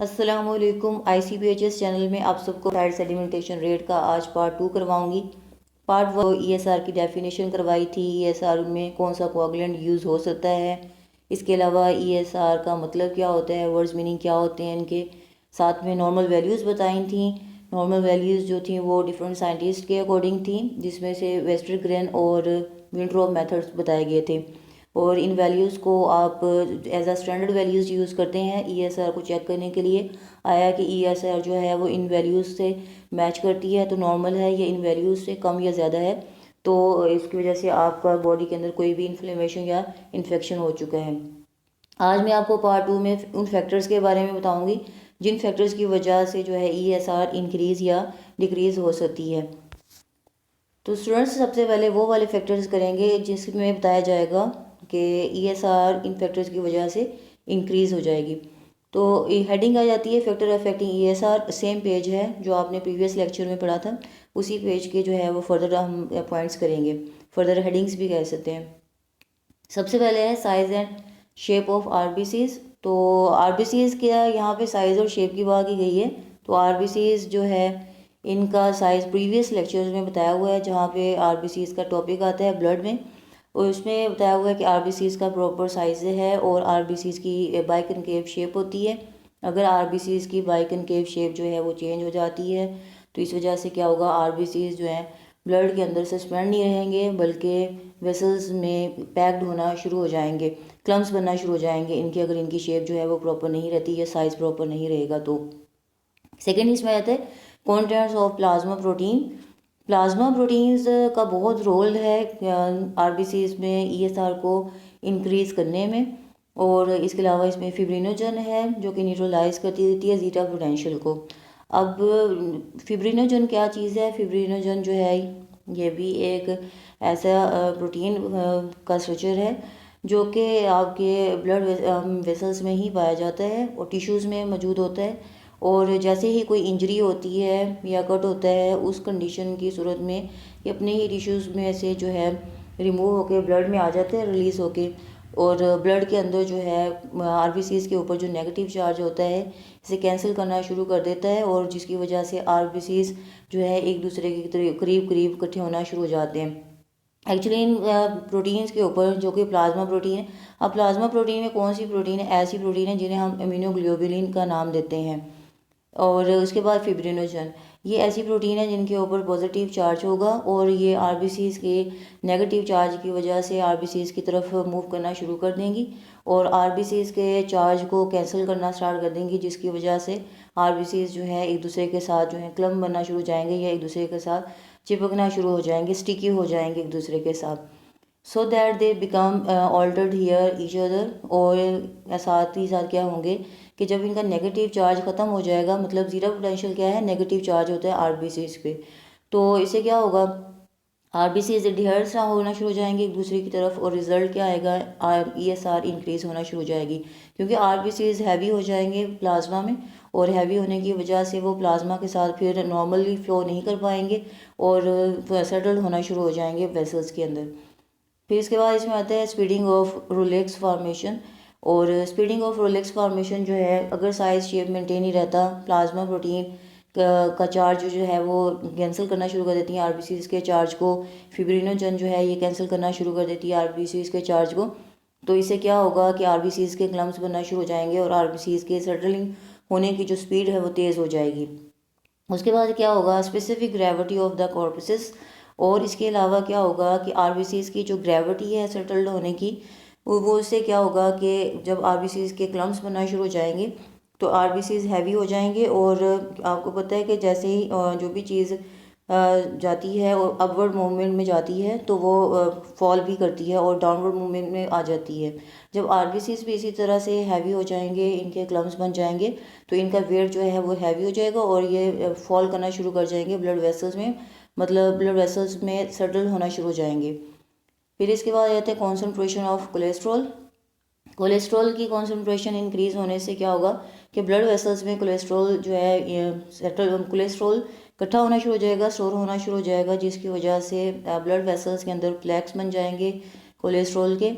अस्सलामुअलैकुम। ICPHS channel में आप सबको थायराइड सेडिमेंटेशन रेट का आज पार्ट 2 करवाऊंगी। पार्ट 1 ESR की डेफिनेशन करवाई थी, ESR में कौन सा कोआगुलेंट यूज़ हो सकता है, इसके अलावा ESR का मतलब क्या होता है, वर्ड्स मीनिंग क्या होते हैं इनके, साथ में नॉर्मल वैल्यूज़ बताई थी। नॉर्मल वैल्यूज़ जो थी वो डिफरेंट साइंटिस्ट के अकॉर्डिंग थी, जिसमें से वेस्टरग्रेन और विंट्रोप मेथड्स बताए गए थे। और इन वैल्यूज़ को आप as a standard values use करते हैं ESR को चेक करने के लिए। आया कि ESR जो है वो इन वैल्यूज़ से मैच करती है तो नॉर्मल है, या इन वैल्यूज़ से कम या ज़्यादा है तो इसकी वजह से आपका बॉडी के अंदर कोई भी इन्फ्लेमेशन या इन्फेक्शन हो चुका है। आज मैं आपको पार्ट 2 में उन फैक्टर्स के बारे में बताऊंगी जिन फैक्टर्स की वजह से जो है ESR इंक्रीज़ या डिक्रीज़ हो सकती है। तो स्टूडेंट्स सबसे पहले वो वाले फैक्टर्स करेंगे जिसमें बताया जाएगा कि ESR इन फैक्टर्स की वजह से इंक्रीज़ हो जाएगी। तो हेडिंग आ जाती है factor affecting ESR। Same page है जो आपने प्रीवियस लेक्चर में पढ़ा था, उसी पेज के जो है वो फर्दर हम पॉइंट्स करेंगे, फर्दर हेडिंग्स भी कह सकते हैं। सबसे पहले है size and shape of RBCs। तो RBCs क्या, यहाँ पे साइज़ और शेप की बात की गई है। तो RBCs जो है इनका साइज़ प्रीवियस लेक्चर्स में बताया हुआ है, जहाँ पे RBCs का टॉपिक आता है ब्लड में, और उसमें बताया हुआ है कि RBCs का प्रॉपर साइज़ है और RBCs की बाइकनकेव शेप होती है। अगर RBCs की बाइकनकेव शेप जो है वो चेंज हो जाती है तो इस वजह से क्या होगा, RBCs जो है ब्लड के अंदर सस्पेंड नहीं रहेंगे बल्कि वेसल्स में पैक्ड होना शुरू हो जाएंगे, क्लम्स बनना शुरू हो जाएंगे इनकी, अगर इनकी शेप जो है वो प्रॉपर नहीं रहती या साइज़ प्रॉपर नहीं रहेगा तो। सेकेंड इसमें आता है contents of plasma protein. Plasma proteins का बहुत रोल है RBCs में ESR को इंक्रीज़ करने में। और इसके अलावा इसमें फिब्रिनोजन है जो कि न्यूट्रलाइज करती देती है जीटा पोटेंशियल को। अब फिब्रिनोजन क्या चीज़ है, फिब्रिनोजन जो है ये भी एक ऐसा प्रोटीन का स्ट्रक्चर है जो कि आपके ब्लड वेसल्स में ही पाया जाता है और टिश्यूज़ में मौजूद होता है। और जैसे ही कोई इंजरी होती है या कट होता है उस कंडीशन की सूरत में ये अपने ही टिश्यूज़ में से जो है रिमूव होके ब्लड में आ जाते हैं, रिलीज़ होके, और ब्लड के अंदर जो है RBCs के ऊपर जो नेगेटिव चार्ज होता है इसे कैंसिल करना शुरू कर देता है, और जिसकी वजह से RBCs जो है एक दूसरे के करीब करीब इकट्ठे होना शुरू हो जाते हैं। एक्चुअली इन प्रोटीन्स के ऊपर जो कि प्लाज्मा प्रोटीन है, अब प्लाज्मा प्रोटीन में कौन सी प्रोटीन है, ऐसी प्रोटीन है जिन्हें हम इम्यूनोग्लोबुलिन का नाम देते हैं। और उसके बाद फिब्रिनोजन, ये ऐसी प्रोटीन है जिनके ऊपर पॉजिटिव चार्ज होगा और ये RBCs के नेगेटिव चार्ज की वजह से RBCs की तरफ मूव करना शुरू कर देंगी और RBCs के चार्ज को कैंसिल करना स्टार्ट कर देंगी, जिसकी वजह से RBCs जो है एक दूसरे के साथ जो है क्लम बनना शुरू हो जाएंगे या एक दूसरे के साथ चिपकना शुरू हो जाएंगे, स्टिकी हो जाएंगे एक दूसरे के साथ, so that they become altered hear each other. और साथ ही साथ क्या होंगे कि जब इनका नेगेटिव चार्ज ख़त्म हो जाएगा, मतलब ज़ीरो पोटेंशियल क्या है, नेगेटिव चार्ज होता है RBCs पे, तो इससे क्या होगा, RBCs डिहर्स होना शुरू हो जाएंगे एक दूसरे की तरफ और रिजल्ट क्या आएगा, ESR इंक्रीज़ होना शुरू हो जाएगी, क्योंकि RBCs हैवी हो जाएंगे प्लाज्मा में, और हैवी होने की वजह से वो प्लाज्मा के साथ फिर नॉर्मली फ्लो नहीं कर पाएंगे और सेटल होना शुरू हो जाएंगे वेसल्स के अंदर। फिर इसके बाद इसमें आता है स्पीडिंग ऑफ रोलेक्स फॉर्मेशन। और स्पीडिंग ऑफ रोलेक्स फॉर्मेशन जो है, अगर साइज शेप मेंटेन ही रहता, प्लाज्मा प्रोटीन का चार्ज जो है वो कैंसिल करना शुरू कर देती है RBCs के चार्ज को, फिब्रिनोजन जो है ये कैंसिल करना शुरू कर देती है RBCs के चार्ज को, तो इससे क्या होगा कि RBCs के क्लम्स बनना शुरू हो जाएंगे और RBCs के सेटलिंग होने की जो स्पीड है वो तेज़ हो जाएगी। उसके बाद क्या होगा, specific gravity of the corpses. और इसके अलावा क्या होगा कि RBCs की जो ग्रेविटी है सेटल्ड होने की, वो उससे क्या होगा कि जब RBCs के क्लम्स बनना शुरू हो जाएंगे तो RBCs हैवी हो जाएंगे, और आपको पता है कि जैसे ही जो भी चीज़ जाती है और अपवर्ड मूवमेंट में जाती है तो वो फॉल भी करती है और डाउनवर्ड मूवमेंट में आ जाती है। जब RBCs भी इसी तरह से हैवी हो जाएंगे, इनके क्लम्स बन जाएंगे, तो इनका वेट जो है वो हैवी हो जाएगा और ये फॉल करना शुरू कर जाएंगे ब्लड वेसल्स में, मतलब ब्लड वेसल्स में सेटल होना शुरू हो जाएंगे। फिर इसके बाद आते हैं कॉन्सेंट्रेशन ऑफ कोलेस्ट्रॉल। कोलेस्ट्रॉल की कॉन्सेंट्रेशन इंक्रीज़ होने से क्या होगा कि ब्लड वेसल्स में कोलेस्ट्रॉल जो है सेटल, कोलेस्ट्रॉल इकट्ठा होना शुरू हो जाएगा, स्टोर होना शुरू हो जाएगा, जिसकी वजह से ब्लड वेसल्स के अंदर प्लेक्स बन जाएंगे कोलेस्ट्रॉल के।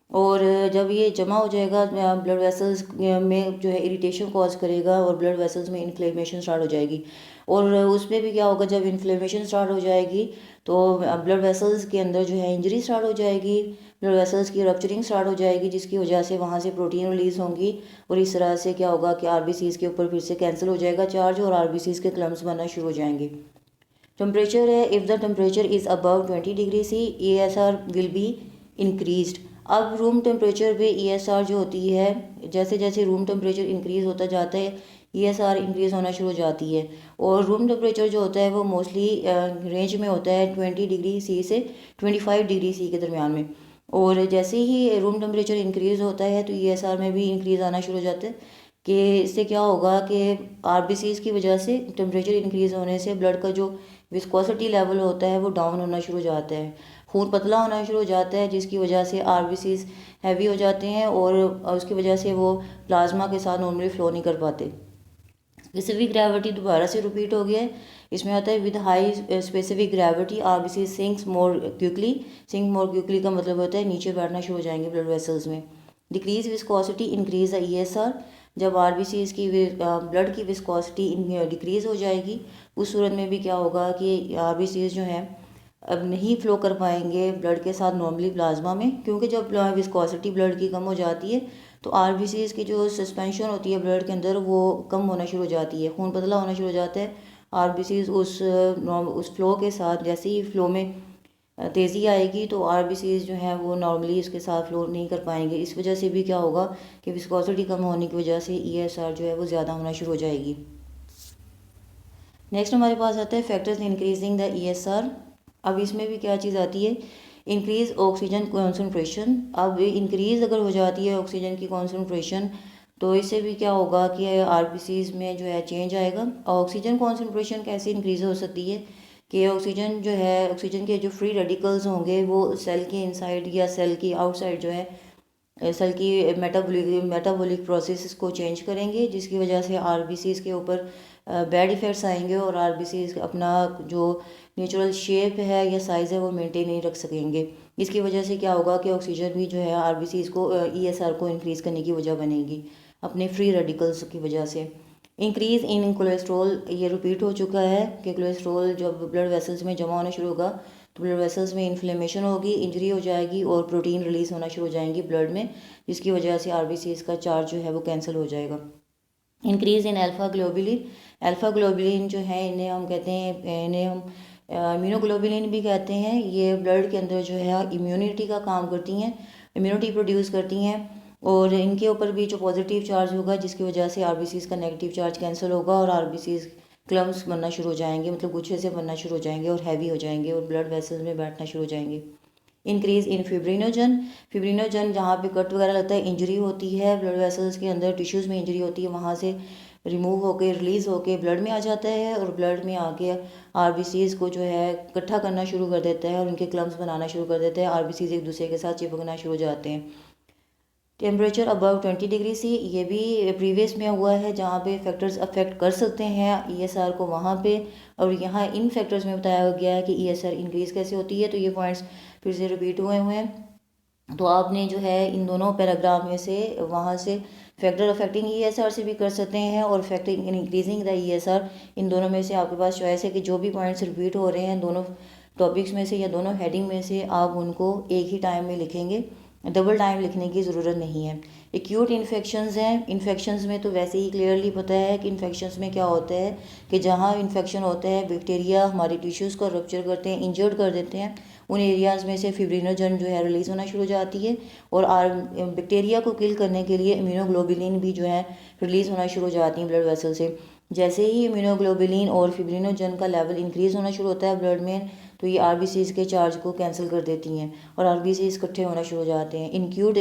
और जब ये जमा हो जाएगा ब्लड वेसल्स में जो है इरिटेशन कॉज करेगा और ब्लड वेसल्स में इन्फ्लेमेशन स्टार्ट हो जाएगी। और उसमें भी क्या होगा, जब इन्फ्लेमेशन स्टार्ट हो जाएगी तो ब्लड वेसल्स के अंदर जो है इंजरी स्टार्ट हो जाएगी, ब्लड वेसल्स की रप्चरिंग स्टार्ट हो जाएगी, जिसकी वजह से वहाँ से प्रोटीन रिलीज होंगी और इस तरह से क्या होगा कि आरबीसीज के ऊपर फिर से कैंसिल हो जाएगा चार्ज और आरबीसीज के क्लम्स बनना शुरू हो जाएंगे। टेम्परेचर है, if the temperature is above 20 degree C ESR will be increased. अब रूम टेम्परेचर पे ESR जो होती है, जैसे जैसे रूम टेम्परेचर इंक्रीज़ होता जाता है ESR इंक्रीज़ होना शुरू हो जाती है। और रूम टेम्परेचर जो होता है वो मोस्टली रेंज में होता है 20 डिग्री सी से 25 डिग्री सी के दरमियान में। और जैसे ही रूम टेम्परेचर इंक्रीज़ होता है तो ESR में भी इंक्रीज़ आना शुरू हो जाता है कि इससे क्या होगा कि आरबीसीज की वजह से टेम्परेचर इंक्रीज़ होने से ब्लड का जो विस्कोसिटी लेवल होता है वो डाउन होना शुरू हो जाता है, खून पतला होना शुरू हो जाता है, जिसकी वजह से आरबीसीज हैवी हो जाते हैं और उसकी वजह से वो प्लाज्मा के साथ नॉर्मली फ्लो नहीं कर पाते। स्पेसिफिक ग्रेविटी दोबारा से रिपीट हो गया है, इसमें आता है with high specific gravity RBC sinks more quickly. Sink more quickly का मतलब होता है नीचे बैठना शुरू हो जाएंगे ब्लड वेसल्स में। Decrease viscosity increase the ESR। जब आरबीसी की ब्लड की विस्कोसिटी डिक्रीज हो जाएगी उस सूरत में भी क्या होगा कि आरबीसी जो हैं अब नहीं फ्लो कर पाएंगे ब्लड के साथ नॉर्मली प्लाज्मा में, क्योंकि जब विस्कोसिटी ब्लड की कम हो जाती है तो आरबीसीज की जो सस्पेंशन होती है ब्लड के अंदर वो कम होना शुरू हो जाती है, खून पतला होना शुरू हो जाता है। आरबीसीज उस फ्लो के साथ जैसे ही फ्लो में तेज़ी आएगी तो आरबीसीज जो है वो नॉर्मली इसके साथ फ्लो नहीं कर पाएंगे। इस वजह से भी क्या होगा कि विस्कोसिटी कम होने की वजह से ESR जो है वो ज़्यादा होना शुरू हो जाएगी। नेक्स्ट हमारे पास आता है फैक्टर्स इंक्रीजिंग द ESR। अब इसमें भी क्या चीज़ आती है, इंक्रीज ऑक्सीजन कॉन्सेंट्रेशन। अब इंक्रीज़ अगर हो जाती है ऑक्सीजन की कॉन्सेंट्रेशन तो इससे भी क्या होगा कि आरबीसीज में जो है चेंज आएगा। ऑक्सीजन कॉन्सेंट्रेशन कैसे इंक्रीज़ हो सकती है कि ऑक्सीजन जो है, ऑक्सीजन के जो फ्री रेडिकल्स होंगे वो सेल के इनसाइड या सेल की आउटसाइड जो है सेल की मेटाबॉलिक प्रोसेस को चेंज करेंगे, जिसकी वजह से आरबीसीज के ऊपर बैड इफ़ेक्ट्स आएंगे और आरबीसीज अपना जो नेचुरल शेप है या साइज़ है वो मेंटेन नहीं रख सकेंगे। इसकी वजह से क्या होगा कि ऑक्सीजन भी जो है आरबीसीज को ESR को इंक्रीज़ करने की वजह बनेगी अपने फ्री रेडिकल्स की वजह से। इंक्रीज़ इन कोलेस्ट्रॉल, ये रिपीट हो चुका है कि कोलेस्ट्रॉल जब ब्लड वेसल्स में जमा होना शुरू होगा तो ब्लड वेसल्स में इन्फ्लेमेशन होगी, इंजरी हो जाएगी और प्रोटीन रिलीज़ होना शुरू हो जाएंगी ब्लड में, जिसकी वजह से आरबीसीज का चार्ज जो है वो कैंसिल हो जाएगा। Increase in alpha globulin. Alpha globulin जो है इन्हें हम कहते हैं, इन्हें हम इम्यूनोग्लोबुलिन भी कहते हैं। ये ब्लड के अंदर जो है इम्यूनिटी का काम करती हैं, इम्यूनिटी प्रोड्यूस करती हैं और इनके ऊपर भी जो पॉजिटिव चार्ज होगा जिसकी वजह से आरबीसीज का नेगेटिव चार्ज कैंसिल होगा और आरबीसीज क्लम्स बनना शुरू हो जाएंगे, मतलब गुच्छे से बनना शुरू हो जाएंगे और हैवी हो जाएंगे और ब्लड वेसल्स में बैठना शुरू हो जाएंगे। Increase in fibrinogen. फिब्रिनोजन जहाँ पे कट वगैरह लगता है, इंजरी होती है ब्लड वेसल्स के अंदर, टिश्यूज़ में इंजरी होती है, वहाँ से रिमूव होके रिलीज़ होके ब्लड में आ जाता है और ब्लड में आके आरबीसीज को जो है इकट्ठा करना शुरू कर देता है और उनके क्लम्स बनाना शुरू कर देता है। आरबीसीज एक दूसरे के साथ चिपकना शुरू हो जाते हैं। टेम्परेचर अबव 20 डिग्री सी, ये भी प्रीवियस में हुआ है जहाँ पे फैक्टर्स अफेक्ट कर सकते हैं ESR को वहाँ पे, और यहाँ इन फैक्टर्स में बताया गया है कि ESR इंक्रीज़ कैसे होती है। तो ये पॉइंट्स फिर से रिपीट हुए हैं, तो आपने जो है इन दोनों पैराग्राफ में से वहाँ से फैक्टर अफेक्टिंग ESR से भी कर सकते हैं और फैक्टिंग इंक्रीजिंग द ESR, इन दोनों में से आपके पास चॉइस है कि जो भी पॉइंट्स रिपीट हो रहे हैं दोनों टॉपिक्स में से या दोनों हेडिंग में से आप उनको एक ही टाइम में लिखेंगे, डबल टाइम लिखने की ज़रूरत नहीं है। एक्यूट इन्फेक्शंस हैं, इन्फेक्शंस में तो वैसे ही क्लियरली पता है कि इन्फेक्शंस में क्या होता है कि जहाँ इन्फेक्शन होता है बैक्टीरिया हमारे टिश्यूज़ को रप्चर करते हैं, इंजर्ड कर देते हैं, उन एरियाज़ में से फिब्रिनोजन जो है रिलीज़ होना शुरू हो जाती है और बैक्टीरिया को किल करने के लिए इम्यूनोग्लोबुलिन भी जो है रिलीज़ होना शुरू हो जाती है ब्लड वेसल से। जैसे ही इम्यूनोग्लोबुलिन और फिब्रिनोजन का लेवल इंक्रीज़ होना शुरू होता है ब्लड में तो ये आरबीसीज के चार्ज को कैंसिल कर देती हैं और आरबीसीज इकट्ठे होना शुरू हो जाते हैं। इनक्यूट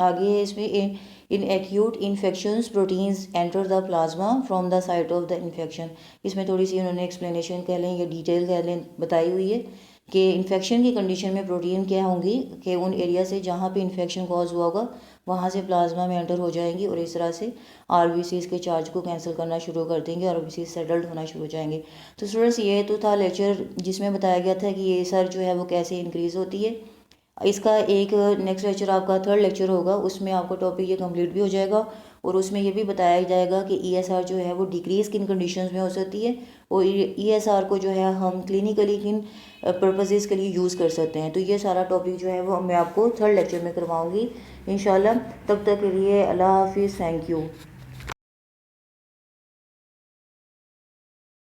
आगे है इसमें in acute infections proteins enter the plasma from the site of the infection. इसमें थोड़ी सी उन्होंने एक्सप्लेनेशन कह लें या डिटेल कह लें बताई हुई है कि इन्फेक्शन की कंडीशन में प्रोटीन क्या होंगी कि उन एरिया से जहाँ पे इन्फेक्शन कॉज हुआ होगा वहाँ से प्लाज्मा में एंटर हो जाएंगी और इस तरह से आरबीसीज के चार्ज को कैंसिल करना शुरू कर देंगे और आरबीसीज सेटल्ड होना शुरू हो जाएंगे। तो स्टूडेंट्स ये तो था लेक्चर जिसमें बताया गया था कि ये सर जो है वो कैसे इंक्रीज़ होती है। इसका एक नेक्स्ट लेक्चर आपका थर्ड लेक्चर होगा, उसमें आपका टॉपिक ये कंप्लीट भी हो जाएगा और उसमें ये भी बताया जाएगा कि ईएसआर जो है वो डिक्रीज़ किन कंडीशंस में हो सकती है और ईएसआर को जो है हम क्लिनिकली किन पर्पसेस के लिए यूज़ कर सकते हैं। तो ये सारा टॉपिक जो है वो मैं आपको थर्ड लेक्चर में करवाऊँगी इंशाल्लाह। तब तक के लिए अल्लाह हाफिज़, थैंक यू।